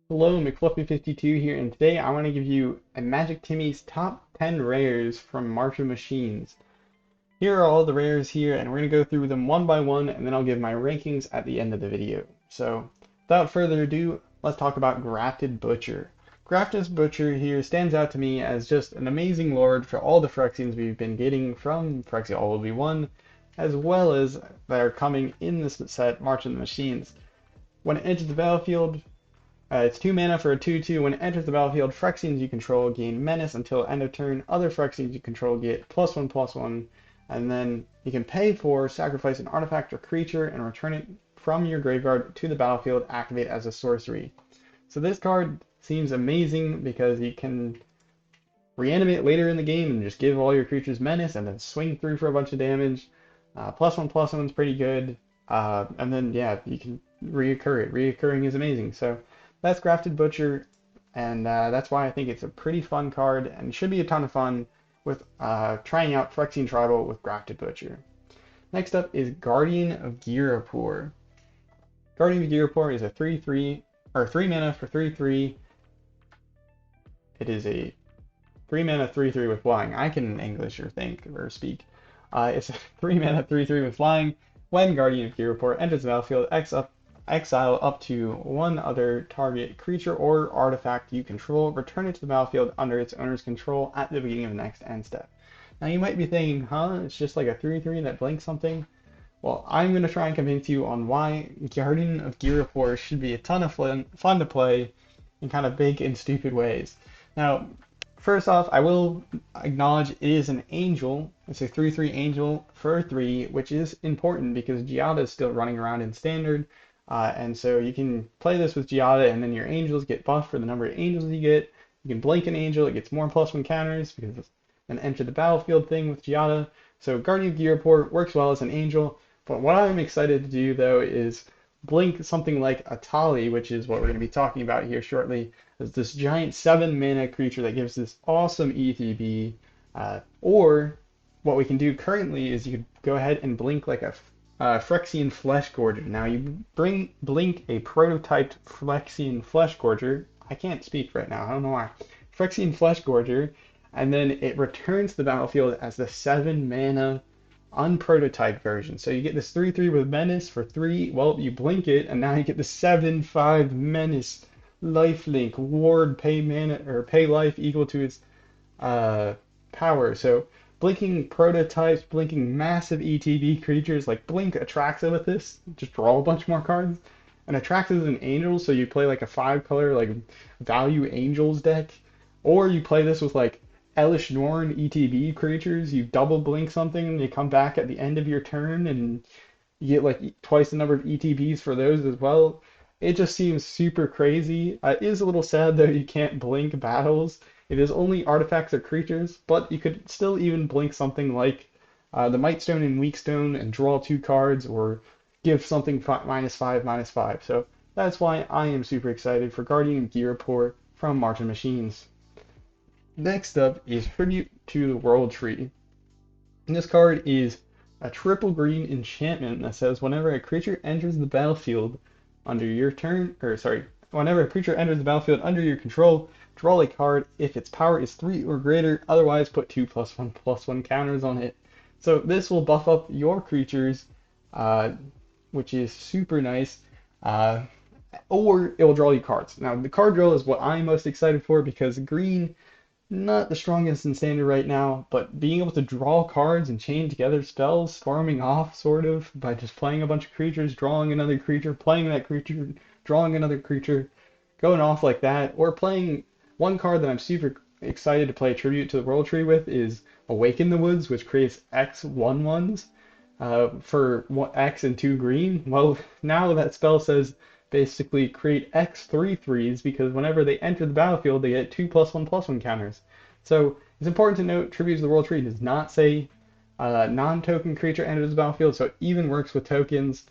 Hello, McFluffy52 here, and today I want to give you a Magic Timmy's top 10 rares from March of Machines. Here are all the rares here, and we're going to go through them one by one, and then I'll give my rankings at the end of the video. So, without further ado, let's talk about Grafted Butcher. Grafted Butcher here stands out to me as just an amazing lord for all the Phyrexians we've been getting from Phyrexia All Will Be One, as well as that are coming in this set, March of the Machines. When it enters the battlefield, it's 2 mana for a 2/2. When it enters the battlefield, Phyrexians you control gain Menace until end of turn. Other Phyrexians you control get +1/+1. And then you can pay for sacrifice an artifact or creature and return it from your graveyard to the battlefield, activate as a sorcery. So this card seems amazing because you can reanimate later in the game and just give all your creatures Menace and then swing through for a bunch of damage. +1/+1's pretty good. And then, yeah, you can reoccur it. Reoccurring is amazing. So that's Grafted Butcher, and that's why I think it's a pretty fun card, and should be a ton of fun with trying out Phyrexian Tribal with Grafted Butcher. Next up is Guardian of Ghirapur. Guardian of Ghirapur is a 3/3, or 3 mana for 3/3. It is a 3 mana 3/3 with flying. I can English or think or speak. It's a 3 mana 3/3 with flying. When Guardian of Ghirapur enters the battlefield, exile up to one other target creature or artifact you control, return it to the battlefield under its owner's control at the beginning of the next end step. Now you might be thinking, huh, it's just like a 3/3 that blinks something. Well, I'm going to try and convince you on why Guardian of Ghirapur should be a ton of fun to play in kind of big and stupid ways. Now, first off, I will acknowledge it is an angel. It's a 3/3 angel for 3, which is important because Giada is still running around in standard. And so you can play this with Giada, and then your angels get buffed for the number of angels you get. You can blink an angel, it gets more +1 counters because it's an enter the battlefield thing with Giada. So Guardian of Ghirapur works well as an angel. But what I'm excited to do, though, is blink something like Etali, which is what we're going to be talking about here shortly, as this giant 7 mana creature that gives this awesome ETB. Or what we can do currently is you could go ahead and blink like a Phyrexian Flesh Gorger. Now you blink a prototyped Phyrexian Flesh Gorger. I can't speak right now, I don't know why. Phyrexian Flesh Gorger, and then it returns to the battlefield as the 7 mana unprototyped version. So you get this 3/3 with Menace for 3. Well, you blink it, and now you get the 7/5 Menace lifelink ward, pay mana or pay life equal to its power. So blinking prototypes, blinking massive ETB creatures, like blink Atraxa with this, just draw a bunch more cards. And Atraxa is an angel, so you play like a 5-color like value angels deck, or you play this with like Elish Norn ETB creatures. You double blink something, and they come back at the end of your turn, and you get like twice the number of ETBs for those as well. It just seems super crazy. It is a little sad though you can't blink battles. It is only artifacts or creatures, but you could still even blink something like the Mightstone and Weakstone and draw 2 cards, or give something -5/-5. So that's why I am super excited for Guardian of Ghirapur from March of Machines. Next up is Tribute to the World Tree. And this card is a triple green enchantment that says whenever a creature enters the battlefield under your turn, or sorry, whenever a creature enters the battlefield under your control, draw a card if its power is 3 or greater, otherwise put 2 +1/+1 counters on it. So this will buff up your creatures, which is super nice, or it will draw you cards. Now the card draw is what I'm most excited for because green, not the strongest in standard right now, but being able to draw cards and chain together spells, farming off sort of by just playing a bunch of creatures, drawing another creature, playing that creature, drawing another creature, going off like that, or playing one card that I'm super excited to play Tribute to the World Tree with is Awaken the Woods, which creates X 1/1s for X and 2 green. Well, now that spell says basically create X 3/3s because whenever they enter the battlefield, they get 2 +1/+1 counters. So it's important to note Tribute to the World Tree does not say non-token creature enters the battlefield, so it even works with tokens.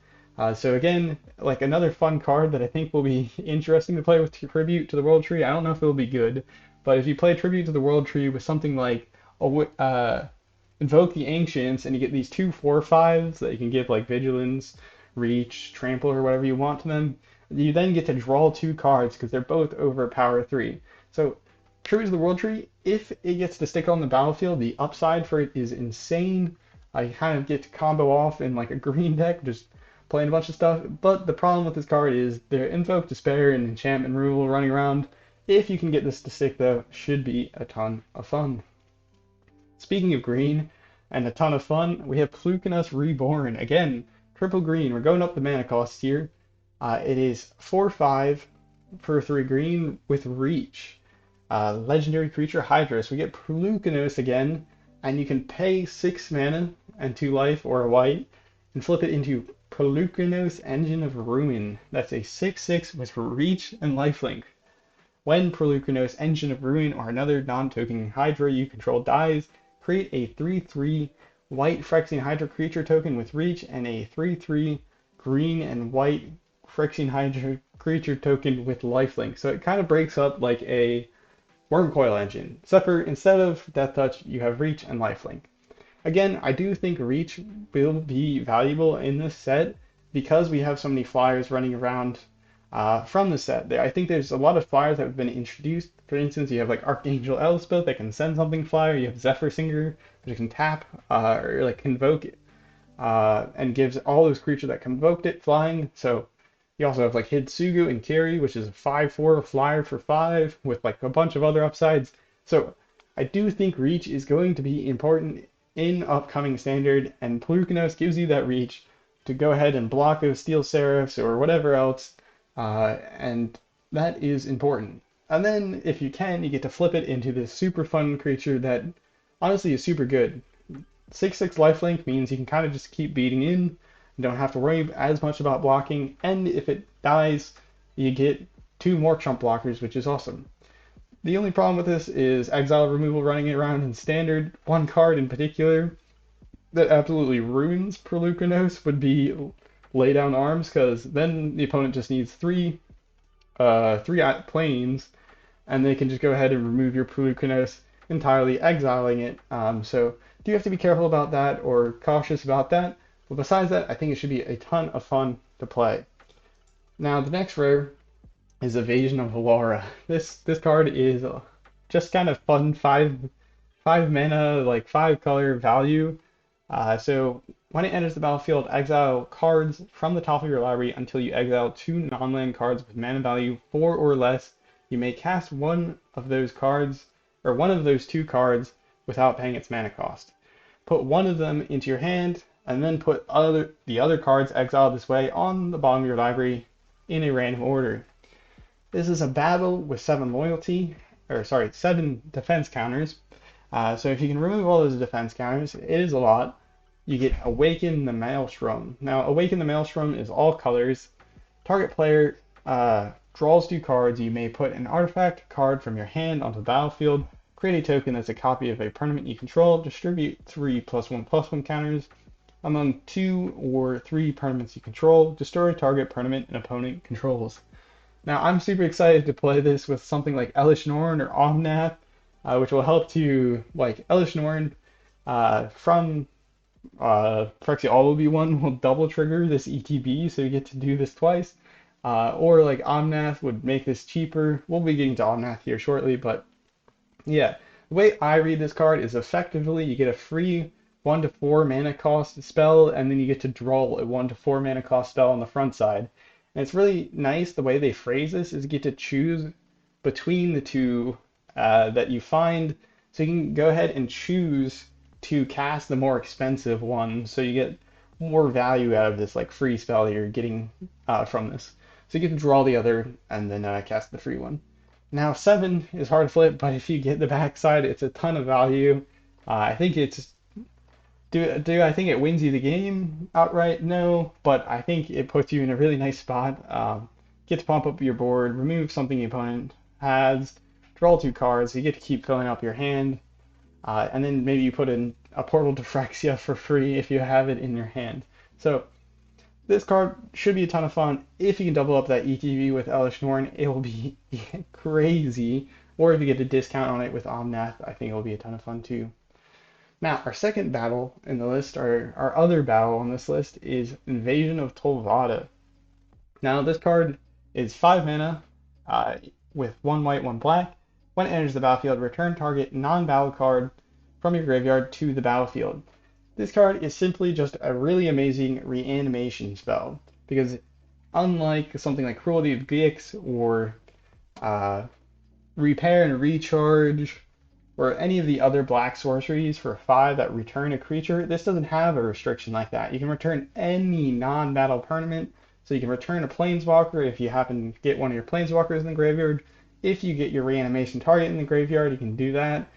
So again, like another fun card that I think will be interesting to play with Tribute to the World Tree. I don't know if it'll be good, but if you play Tribute to the World Tree with something like Invoke the Ancients, and you get these 2/4/5s that you can give like Vigilance, Reach, Trample, or whatever you want to them, You then get to draw 2 cards because they're both over power 3. So true as the World Tree, if it gets to stick on the battlefield, the upside for it is insane. I kind of get to combo off in like a green deck, just playing a bunch of stuff. But the problem with this card is the Invoke, Despair, and Enchantment removal running around. If you can get this to stick though, should be a ton of fun. Speaking of green and a ton of fun, we have Polukranos Reborn. Again, triple green. We're going up the mana cost here. It is 4/5 for 3 green with reach. Legendary creature Hydra. So we get Polukranos again, and you can pay 6 mana and 2 life or a white and flip it into Polukranos Engine of Ruin. That's a 6/6 with reach and lifelink. When Polukranos Engine of Ruin or another non-token Hydra you control dies, create a 3/3 white Phyrexian Hydra creature token with reach and a 3/3 green and white Phyrexian Hydra creature token with lifelink. So it kind of breaks up like a Wormcoil engine, except for instead of Death Touch, you have reach and lifelink. Again, I do think reach will be valuable in this set because we have so many flyers running around from the set. I think there's a lot of flyers that have been introduced. For instance, you have like Archangel Elspeth that can send something flyer. You have Zephyr Singer, which can tap or like convoke it, and gives all those creatures that convoked it flying. So you also have like Hitsugu and Kiri, which is a 5/4 flyer for 5 with like a bunch of other upsides. So I do think reach is going to be important in upcoming standard, and Polukranos gives you that reach to go ahead and block those Steel Seraphs or whatever else, and that is important. And then if you can, you get to flip it into this super fun creature that honestly is super good. 6/6 lifelink means you can kind of just keep beating in. You don't have to worry as much about blocking, and if it dies, you get 2 more chump blockers, which is awesome. The only problem with this is exile removal running around in standard. One card in particular that absolutely ruins Polukranos would be Lay Down Arms, because then the opponent just needs 3 planes, and they can just go ahead and remove your Polukranos entirely, exiling it. So do you have to be careful about that or cautious about that? But besides that, I think it should be a ton of fun to play. Now the next rare is Evasion of Alara. This card is just kind of fun, 5 mana, like 5 color value. So when it enters the battlefield, exile cards from the top of your library until you exile 2 non-land cards with mana value 4 or less. You may cast one of those cards, or one of those 2 cards, without paying its mana cost. Put one of them into your hand, and then put the other cards exiled this way on the bottom of your library in a random order. This is a battle with 7 loyalty, or sorry, 7 defense counters. So if you can remove all those defense counters, it is a lot. You get Awaken the Maelstrom. Now, Awaken the Maelstrom is all colors. Target player draws 2 cards. You may put an artifact card from your hand onto the battlefield. Create a token that's a copy of a permanent you control. Distribute 3 +1/+1 counters among 2 or 3 permanents you control. Destroy target permanent an opponent controls. Now, I'm super excited to play this with something like Elesh Norn or Omnath, which will help to, like, Elesh Norn from Phyrexia All will be one will double trigger this ETB, so you get to do this twice. Or like Omnath would make this cheaper. We'll be getting to Omnath here shortly, but yeah, the way I read this card is effectively you get a free 1 to 4 mana cost spell, and then you get to draw a 1 to 4 mana cost spell on the front side. And it's really nice the way they phrase this is you get to choose between the 2 that you find. So you can go ahead and choose to cast the more expensive one, so you get more value out of this like free spell you're getting from this. So you get to draw the other and then cast the free one. Now 7 is hard to flip, but if you get the backside, it's a ton of value. I think it's do I think it wins you the game outright? No, but I think it puts you in a really nice spot. Get to pump up your board, remove something the opponent has, draw 2 cards. You get to keep filling up your hand, and then maybe you put in a Portal to Phyrexia for free if you have it in your hand. So this card should be a ton of fun. If you can double up that ETB with Elesh Norn, it will be crazy. Or if you get a discount on it with Omnath, I think it will be a ton of fun too. Now, our second battle in the list, our other battle on this list, is Invasion of Tolvada. Now, this card is 5 mana uh, with 1 white, 1 black. When it enters the battlefield, return target non-battle card from your graveyard to the battlefield. This card is simply just a really amazing reanimation spell because unlike something like Cruelty of Gix or uh, Repair and Recharge or any of the other black sorceries for 5 that return a creature, this doesn't have a restriction like that. You can return any non-battle permanent, so you can return a Planeswalker if you happen to get one of your Planeswalkers in the graveyard. If you get your reanimation target in the graveyard, you can do that.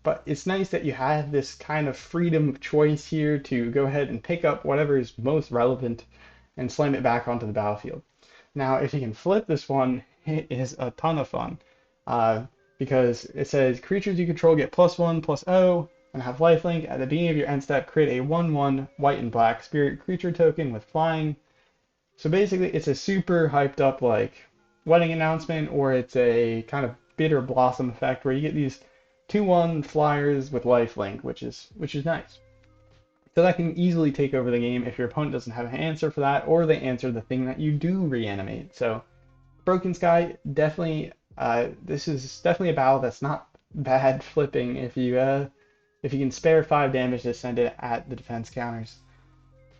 But it's nice that you have this kind of freedom of choice here to go ahead and pick up whatever is most relevant and slam it back onto the battlefield. Now, if you can flip this one, it is a ton of fun. Because it says creatures you control get +1/+0 and have lifelink. At the beginning of your end step, create a 1/1 white and black spirit creature token with flying. So basically, it's a super hyped up like wedding announcement, or it's a kind of bitter blossom effect where you get these 2/1 flyers with lifelink, which is nice. So that can easily take over the game if your opponent doesn't have an answer for that, or they answer the thing that you do reanimate. So Broken Sky definitely. This is definitely a battle that's not bad flipping if you can spare 5 damage to send it at the defense counters.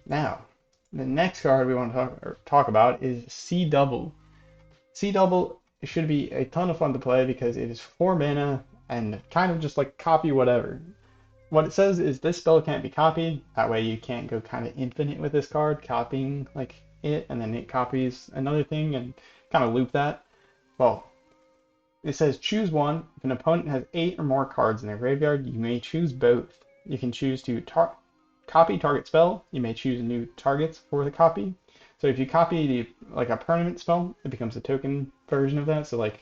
Now, the next card we want to talk about is Sea Double. Sea Double should be a ton of fun to play because it is 4 mana and kind of just like copy whatever. What it says is this spell can't be copied. That way you can't go kind of infinite with this card, copying like it, and then it copies another thing and kind of loop that. Well, it says choose one. If an opponent has 8 or more cards in their graveyard, you may choose both. You can choose to copy target spell. You may choose new targets for the copy. So if you copy like a permanent spell, it becomes a token version of that. So like,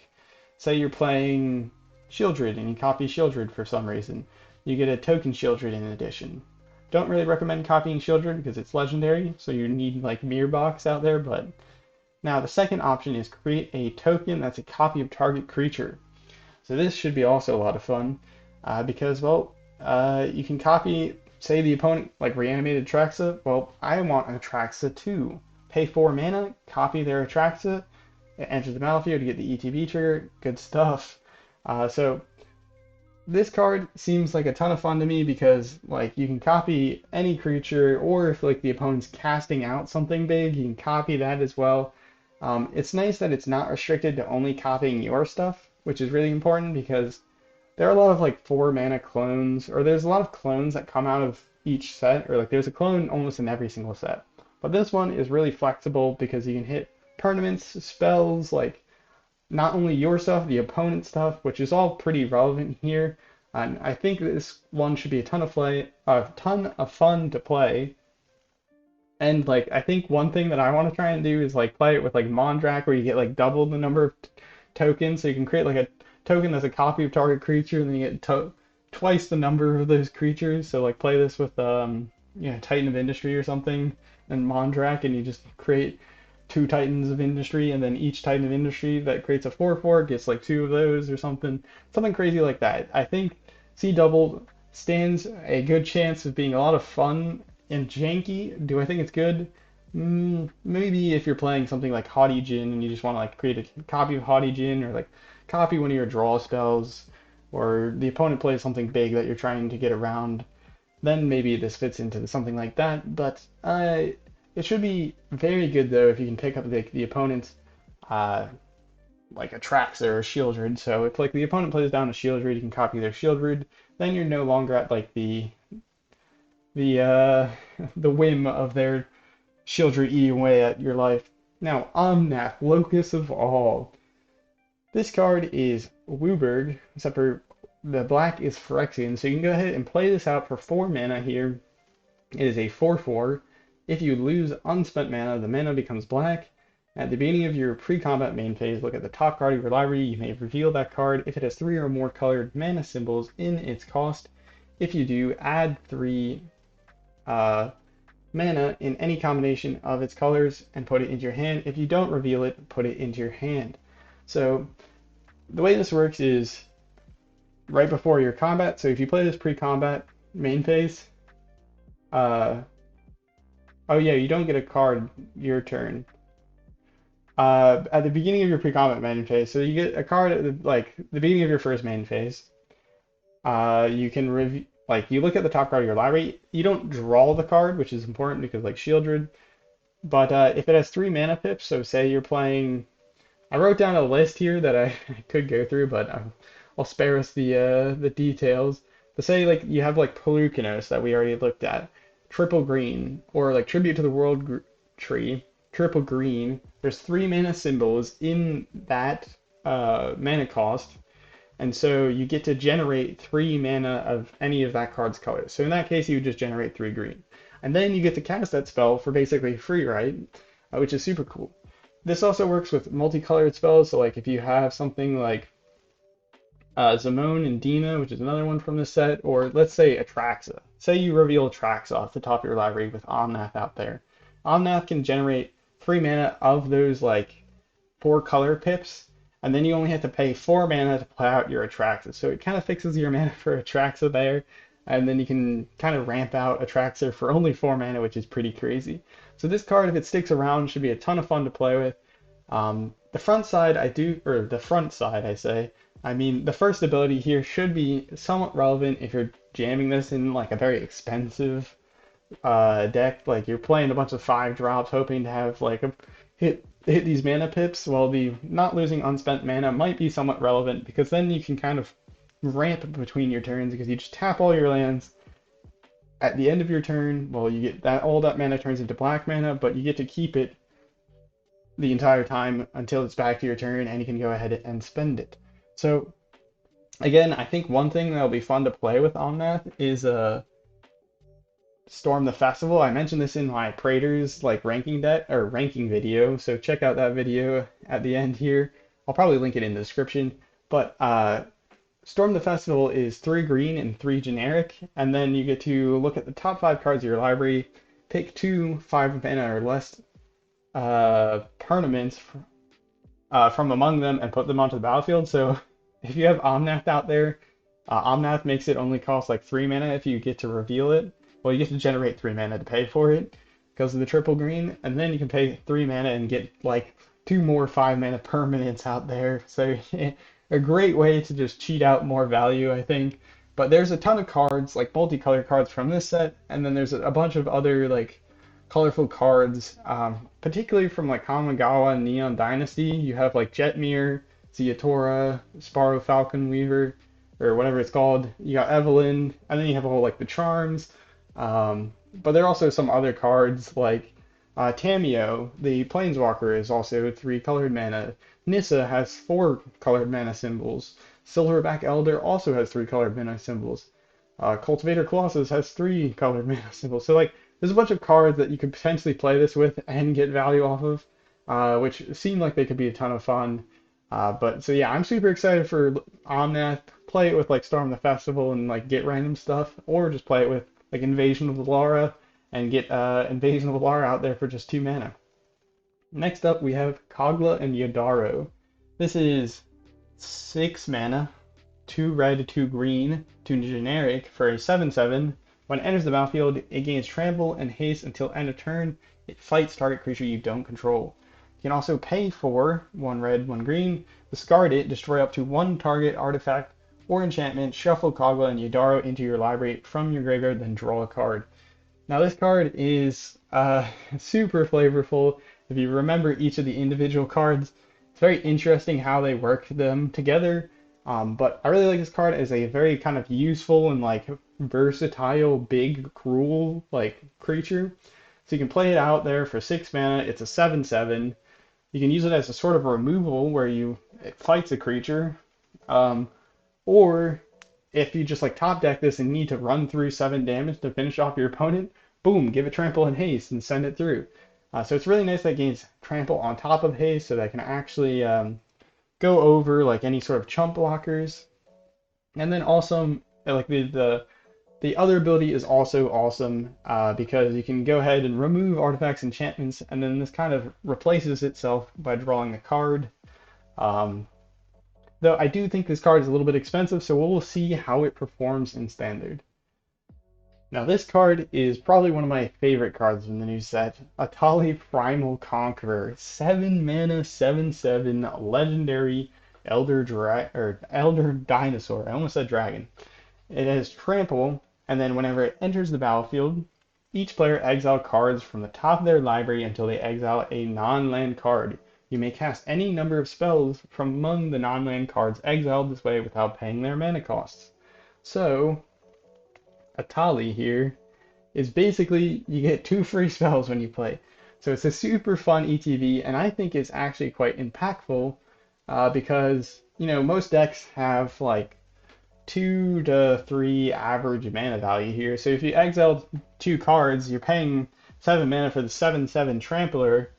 say you're playing Shieldred and you copy Shieldred for some reason, you get a token Shieldred in addition. Don't really recommend copying Shieldred because it's legendary, so you need like Mirror Box out there, but now, the second option is create a token that's a copy of target creature. So this should be also a lot of fun because, well, you can copy, say the opponent like reanimated Atraxa. Well, I want an Atraxa too. Pay 4 mana, copy their Atraxa, it enters the battlefield to get the ETB trigger. Good stuff. So this card seems like a ton of fun to me because like you can copy any creature, or if like the opponent's casting out something big, you can copy that as well. It's nice that it's not restricted to only copying your stuff, which is really important because there are a lot of like 4 mana clones, or there's a lot of clones that come out of each set, or like there's a clone almost in every single set. But this one is really flexible because you can hit permanents, spells, like not only your stuff, the opponent's stuff, which is all pretty relevant here. And I think this one should be a ton of fun to play. And like I think one thing that I want to try and do is like play it with like Mondrak, where you get like double the number of tokens, so you can create like a token that's a copy of target creature, and then you get twice the number of those creatures. So like play this with Titan of Industry or something, and Mondrak, and you just create 2 Titans of Industry, and then each Titan of Industry that creates a 4/4 gets like 2 of those or something crazy like that. I think Sea Double stands a good chance of being a lot of fun and janky. Do I think it's good? Maybe if you're playing something like Haughty Djinn and you just want to like create a copy of Haughty Djinn, or like copy one of your draw spells, or the opponent plays something big that you're trying to get around, then maybe this fits into something like that. But it should be very good though if you can pick up the opponent's like Atraxa or Shieldred. So if like the opponent plays down a Shieldred, you can copy their Shieldred. Then you're no longer at like the the whim of their Shieldred eating away at your life. Now, Omnath, Locus of All. This card is Wooburg, except for the black is Phyrexian, so you can go ahead and play this out for 4 mana here. It is a 4/4. If you lose unspent mana, the mana becomes black. At the beginning of your pre-combat main phase, look at the top card of your library. You may reveal that card if it has 3 or more colored mana symbols in its cost. If you do, add 3 mana in any combination of its colors and put it into your hand. If you don't reveal it, put it into your hand. So the way this works is right before your combat. So if you play this pre-combat main phase, oh yeah, you don't get a card your turn. At the beginning of your pre-combat main phase, so you get a card at the beginning of your first main phase. You can review, like you look at the top card of your library. You don't draw the card, which is important because like Shieldred. But if it has 3 mana pips, so say you're playing, I wrote down a list here that I could go through, but I'll spare us the details. To say like you have like Polukranos that we already looked at, triple green, or like Tribute to the World Tree, triple green. There's 3 mana symbols in that mana cost, and so you get to generate 3 mana of any of that card's colors. So in that case, you would just generate 3 green. And then you get to cast that spell for basically free, right? Which is super cool. This also works with multicolored spells. So like if you have something like Zamone and Dina, which is another one from the set, or let's say Atraxa. Say you reveal Atraxa off the top of your library with Omnath out there. Omnath can generate 3 mana of those like 4 color pips, and then you only have to pay 4 mana to play out your Atraxa. So it kind of fixes your mana for Atraxa there, and then you can kind of ramp out Atraxa for only 4 mana, which is pretty crazy. So this card, if it sticks around, should be a ton of fun to play with. The front side, or the front side, I say. I mean, the first ability here should be somewhat relevant if you're jamming this in like a very expensive deck. Like you're playing a bunch of 5 drops, hoping to have like a hit these mana pips. Well, the not losing unspent mana might be somewhat relevant because then you can kind of ramp between your turns because you just tap all your lands at the end of your turn. Well, you get that all that mana turns into black mana, but you get to keep it the entire time until it's back to your turn, and you can go ahead and spend it. So again, I think one thing that'll be fun to play with Omnath is Storm the Festival. I mentioned this in my Praetors like ranking deck or ranking video, so check out that video at the end here. I'll probably link it in the description. But Storm the Festival is 3 green and 3 generic, and then you get to look at the top 5 cards of your library, pick 2 5 mana or less permanents from among them, and put them onto the battlefield. So if you have Omnath out there, Omnath makes it only cost like 3 mana if you get to reveal it. Well, you get to generate 3 mana to pay for it because of the triple green, and then you can pay 3 mana and get like 2 more 5 mana permanents out there. So a great way to just cheat out more value, I think. But there's a ton of cards, like multicolored cards from this set, and then there's a bunch of other like colorful cards, particularly from like Kamigawa and Neon Dynasty. You have like Jetmir, Ziatora, Sparrow Falcon Weaver, or whatever it's called. You got Evelyn, and then you have all like the charms. But there are also some other cards like Tamio, the Planeswalker, is also 3 colored mana. Nissa has 4 colored mana symbols. Silverback Elder also has 3 colored mana symbols. Cultivator Colossus has 3 colored mana symbols. So like there's a bunch of cards that you could potentially play this with and get value off of, which seem like they could be a ton of fun. But so yeah, I'm super excited for Omnath. Play it with like Storm the Festival and like get random stuff, or just play it with like Invasion of Alara and get Invasion of Alara out there for just 2 mana. Next up, we have Kogla and Yidaro. This is 6 mana, 2 red, 2 green, 2 generic for a 7/7. When it enters the battlefield, it gains trample and haste until end of turn. It fights target creature you don't control. You can also pay for 1 red, 1 green, discard it, destroy up to 1 target artifact or enchantment, shuffle Kogla and Yidaro into your library from your graveyard, then draw a card. Now this card is super flavorful. If you remember each of the individual cards, it's very interesting how they work them together. But I really like this card as a very kind of useful and like versatile, big, cruel like creature. So you can play it out there for 6 mana. It's a 7/7. You can use it as a sort of removal where it fights a creature. Or if you just like top deck this and need to run through 7 damage to finish off your opponent, boom, give it trample and haste and send it through. So it's really nice that it gains trample on top of haste, so that it can actually go over like any sort of chump blockers. And then also like the other ability is also awesome because you can go ahead and remove artifacts, enchantments, and then this kind of replaces itself by drawing a card. Though I do think this card is a little bit expensive, so we'll see how it performs in Standard. Now this card is probably one of my favorite cards from the new set. Etali Primal Conqueror. 7 mana, 7/7, legendary Elder Dinosaur. I almost said dragon. It has trample, and then whenever it enters the battlefield, each player exile cards from the top of their library until they exile a non-land card. You may cast any number of spells from among the non-land cards exiled this way without paying their mana costs. So, Etali here is basically you get 2 free spells when you play. So it's a super fun ETB, and I think it's actually quite impactful because, most decks have like 2 to 3 average mana value here. So if you exile 2 cards, you're paying 7 mana for the 7/7 Trampler,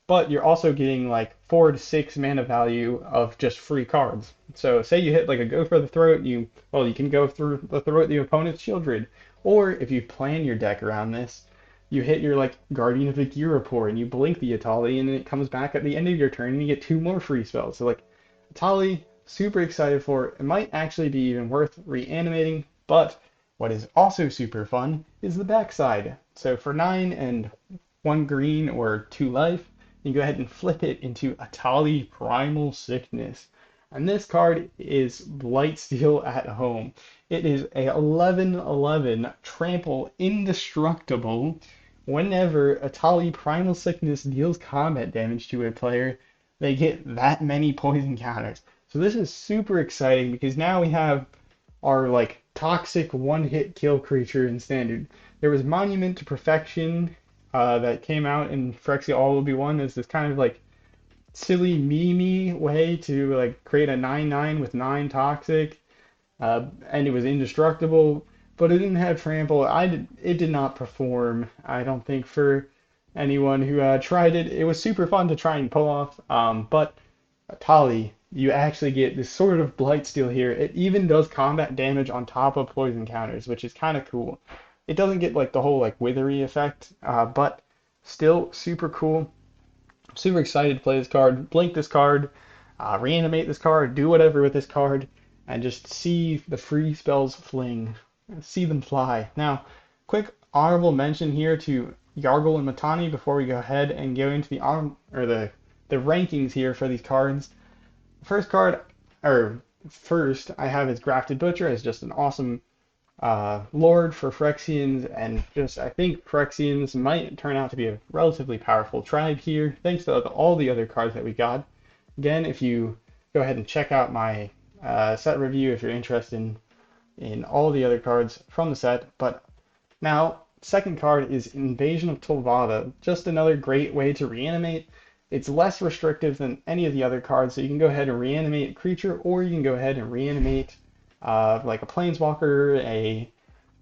but you're also getting like 4 to 6 mana value of just free cards. So say you hit like a go for the throat, you can go through the throat of the opponent's Shieldred. Or if you plan your deck around this, you hit your like Guardian of the Ghirapur and you blink the Etali and then it comes back at the end of your turn and you get 2 more free spells. So like Etali, super excited for it. It might actually be even worth reanimating, but what is also super fun is the backside. So for 9 and 1 green or 2 life, you go ahead and flip it into Etali Primal Sickness. And this card is Blightsteel at home. It is a 11/11 trample indestructible. Whenever Etali Primal Sickness deals combat damage to a player, they get that many poison counters. So this is super exciting because now we have our like toxic one-hit kill creature in standard. There was Monument to Perfection that came out in Phyrexia All Will Be One as this kind of like silly meme way to like create a 9/9 with 9 toxic, and it was indestructible, but it didn't have trample. It did not perform, I don't think, for anyone who tried it. It was super fun to try and pull off, but Etali, you actually get this sort of Blightsteel here. It even does combat damage on top of poison counters, which is kind of cool. It doesn't get like the whole like withery effect, but still super cool. I'm super excited to play this card, blink this card, reanimate this card, do whatever with this card, and just see the free spells fling, see them fly. Now, quick honorable mention here to Yargle and Matani before we go ahead and go into the rankings here for these cards. First card, or first, I have is Grafted Butcher as just an awesome Lord for Phyrexians, and just I think Phyrexians might turn out to be a relatively powerful tribe here, thanks to all the other cards that we got. Again, if you go ahead and check out my set review if you're interested in all the other cards from the set. But now, second card is Invasion of Tolvada, just another great way to reanimate. It's less restrictive than any of the other cards, so you can go ahead and reanimate a creature, or you can go ahead and reanimate like a Planeswalker, a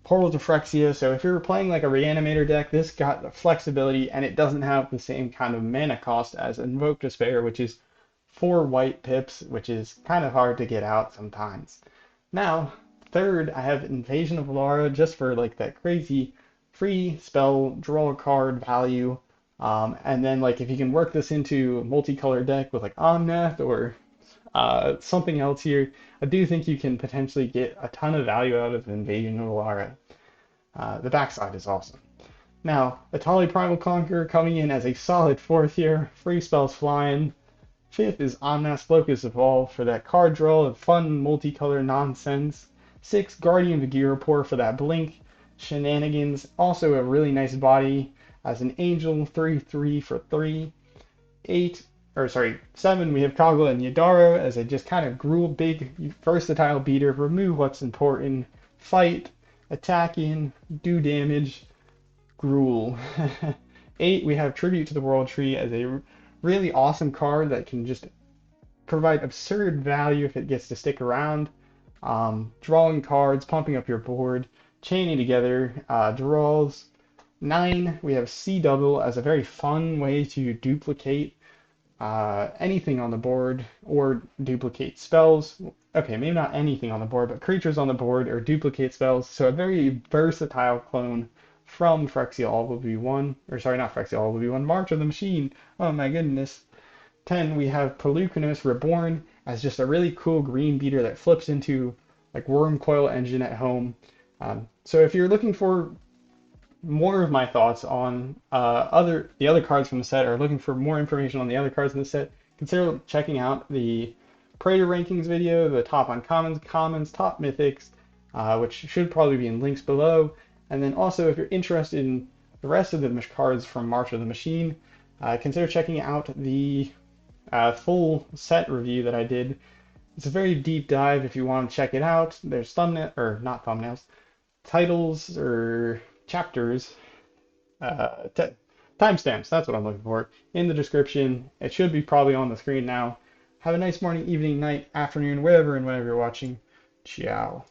Portal to Phyrexia. So if you're playing like a Reanimator deck, this got the flexibility, and it doesn't have the same kind of mana cost as Invoke Despair, which is 4 white pips, which is kind of hard to get out sometimes. Now, third, I have Invasion of Alara, just for like that crazy free spell, draw a card value. And then like if you can work this into a multicolored deck with like Omnath or something else here, I do think you can potentially get a ton of value out of Invasion of Alara. The backside is awesome. Now, Etali Primal Conqueror coming in as a solid 4th here, free spells flying. 5th is Omnath's Locus of All for that card draw and fun multicolor nonsense. 6th, Guardian of the Ghirapur for that blink shenanigans. Also a really nice body as an angel, 3/3 for 3. 7, we have Kogla and Yidaro as a just kind of gruel, big, versatile beater. Remove what's important, fight, attack in, do damage, gruel. 8, we have Tribute to the World Tree as a really awesome card that can just provide absurd value if it gets to stick around. Drawing cards, pumping up your board, chaining together, draws. 9, we have Sea Double as a very fun way to duplicate anything on the board or duplicate spells. Okay, maybe not anything on the board, but creatures on the board or duplicate spells. So a very versatile clone from Phyrexia All Will Be One, or sorry, not Phyrexia All Will Be One, March of the Machine. Oh my goodness. 10, we have Polukranos Reborn as just a really cool green beater that flips into like Worm Coil Engine at home. So if you're looking for more of my thoughts on the other cards from the set, or looking for more information on the other cards in the set, consider checking out the Praetor rankings video, the top uncommons, commons, top mythics, which should probably be in links below. And then also, if you're interested in the rest of the cards from March of the Machine, consider checking out the full set review that I did. It's a very deep dive if you want to check it out. There's thumbnail, or not thumbnails, titles or chapters, timestamps, that's what I'm looking for, in the description. It should be probably on the screen now. Have a nice morning, evening, night, afternoon, wherever and whenever you're watching. Ciao.